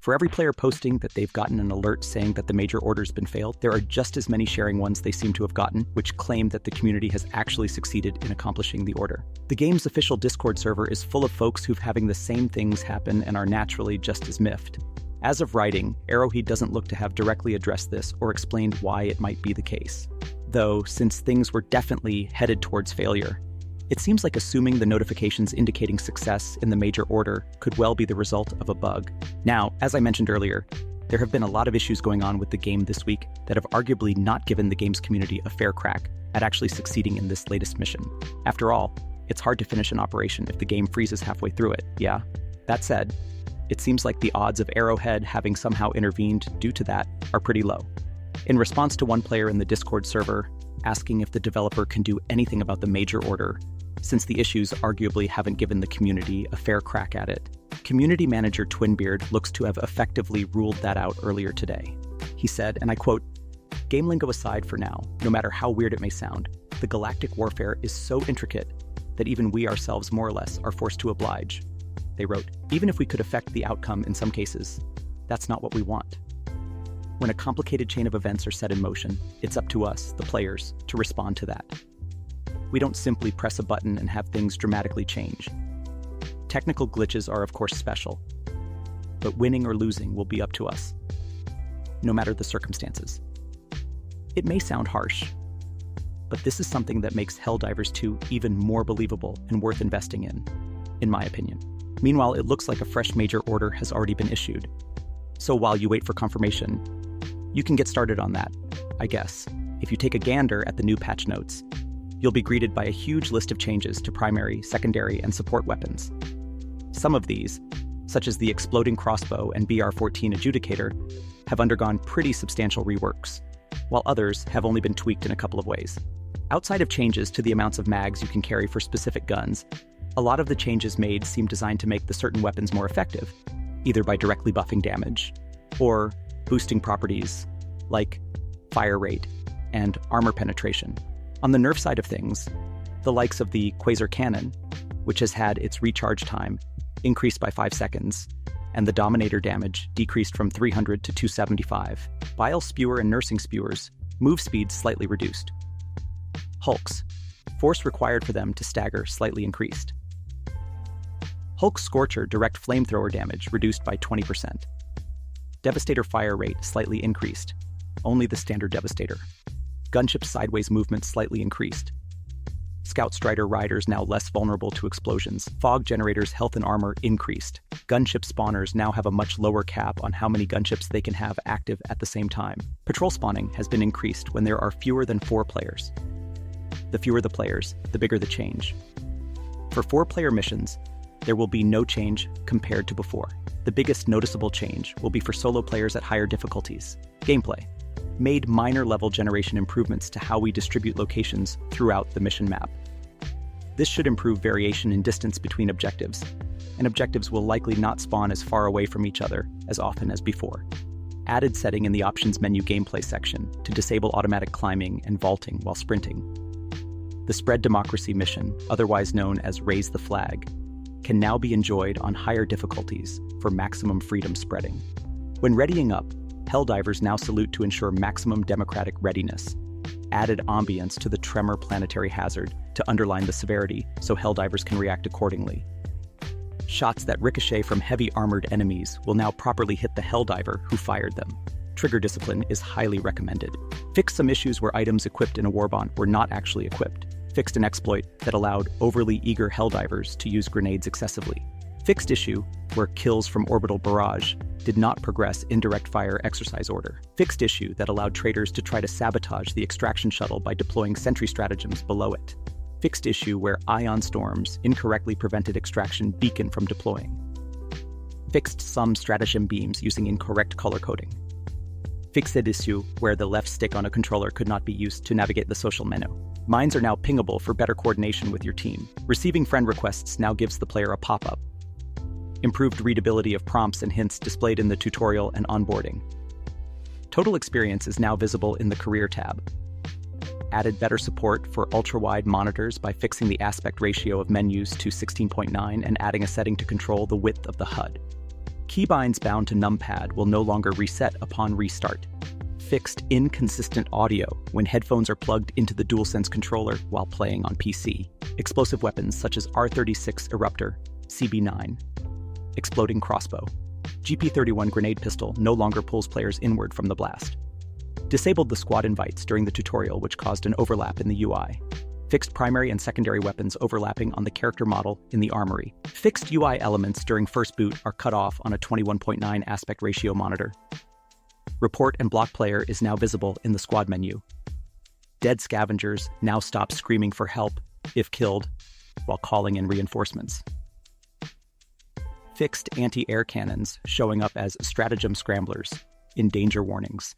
For every player posting that they've gotten an alert saying that the major order's been failed, there are just as many sharing ones they seem to have gotten, which claim that the community has actually succeeded in accomplishing the order. The game's official Discord server is full of folks who've having the same things happen and are naturally just as miffed. As of writing, Arrowhead doesn't look to have directly addressed this or explained why it might be the case. Though, since things were definitely headed towards failure, it seems like assuming the notifications indicating success in the major order could well be the result of a bug. Now, as I mentioned earlier, there have been a lot of issues going on with the game this week that have arguably not given the game's community a fair crack at actually succeeding in this latest mission. After all, it's hard to finish an operation if the game freezes halfway through it, yeah? That said, it seems like the odds of Arrowhead having somehow intervened due to that are pretty low. In response to one player in the Discord server asking if the developer can do anything about the major order, since the issues arguably haven't given the community a fair crack at it, community manager Twinbeard looks to have effectively ruled that out earlier today. He said, and I quote, "Game lingo aside for now, no matter how weird it may sound, the galactic warfare is so intricate that even we ourselves more or less are forced to oblige." They wrote, "Even if we could affect the outcome in some cases, that's not what we want. When a complicated chain of events are set in motion, it's up to us, the players, to respond to that. We don't simply press a button and have things dramatically change. Technical glitches are of course special, but winning or losing will be up to us, no matter the circumstances." It may sound harsh, but this is something that makes Helldivers 2 even more believable and worth investing in my opinion. Meanwhile, it looks like a fresh major order has already been issued. So while you wait for confirmation, you can get started on that, I guess. If you take a gander at the new patch notes, you'll be greeted by a huge list of changes to primary, secondary, and support weapons. Some of these, such as the exploding crossbow and BR-14 adjudicator, have undergone pretty substantial reworks, while others have only been tweaked in a couple of ways. Outside of changes to the amounts of mags you can carry for specific guns, a lot of the changes made seem designed to make the certain weapons more effective, either by directly buffing damage, or boosting properties like fire rate and armor penetration. On the nerf side of things, the likes of the Quasar Cannon, which has had its recharge time increased by 5 seconds, and the Dominator damage decreased from 300 to 275. Bile, Spewer, and Nursing Spewers, move speed slightly reduced. Hulks, force required for them to stagger slightly increased. Hulk Scorcher direct flamethrower damage reduced by 20%. Devastator fire rate slightly increased, only the standard Devastator. Gunship sideways movement slightly increased. Scout Strider riders now less vulnerable to explosions. Fog generators health and armor increased. Gunship spawners now have a much lower cap on how many gunships they can have active at the same time. Patrol spawning has been increased when there are fewer than 4 players. The fewer the players, the bigger the change. For 4-player missions, there will be no change compared to before. The biggest noticeable change will be for solo players at higher difficulties. Gameplay made minor level generation improvements to how we distribute locations throughout the mission map. This should improve variation in distance between objectives, and objectives will likely not spawn as far away from each other as often as before. Added setting in the options menu gameplay section to disable automatic climbing and vaulting while sprinting. The Spread Democracy mission, otherwise known as Raise the Flag, can now be enjoyed on higher difficulties for maximum freedom spreading. When readying up, Helldivers now salute to ensure maximum democratic readiness. Added ambience to the tremor planetary hazard to underline the severity so Helldivers can react accordingly. Shots that ricochet from heavy armored enemies will now properly hit the Helldiver who fired them. Trigger discipline is highly recommended. Fixed some issues where items equipped in a warbond were not actually equipped. Fixed an exploit that allowed overly eager Helldivers to use grenades excessively. Fixed issue where kills from orbital barrage did not progress indirect fire exercise order. Fixed issue that allowed traitors to try to sabotage the extraction shuttle by deploying sentry stratagems below it. Fixed issue where ion storms incorrectly prevented extraction beacon from deploying. Fixed some stratagem beams using incorrect color coding. Fixed issue where the left stick on a controller could not be used to navigate the social menu. Mines are now pingable for better coordination with your team. Receiving friend requests now gives the player a pop-up. Improved readability of prompts and hints displayed in the tutorial and onboarding. Total experience is now visible in the Career tab. Added better support for ultra-wide monitors by fixing the aspect ratio of menus to 16.9 and adding a setting to control the width of the HUD. Keybinds bound to numpad will no longer reset upon restart. Fixed inconsistent audio when headphones are plugged into the DualSense controller while playing on PC. Explosive weapons such as R36 Eruptor, CB9. Exploding crossbow. GP31 grenade pistol no longer pulls players inward from the blast. Disabled the squad invites during the tutorial, which caused an overlap in the UI. Fixed primary and secondary weapons overlapping on the character model in the armory. Fixed UI elements during first boot are cut off on a 21.9 aspect ratio monitor. Report and block player is now visible in the squad menu. Dead scavengers now stop screaming for help, if killed, while calling in reinforcements. Fixed anti-air cannons showing up as stratagem scramblers in danger warnings.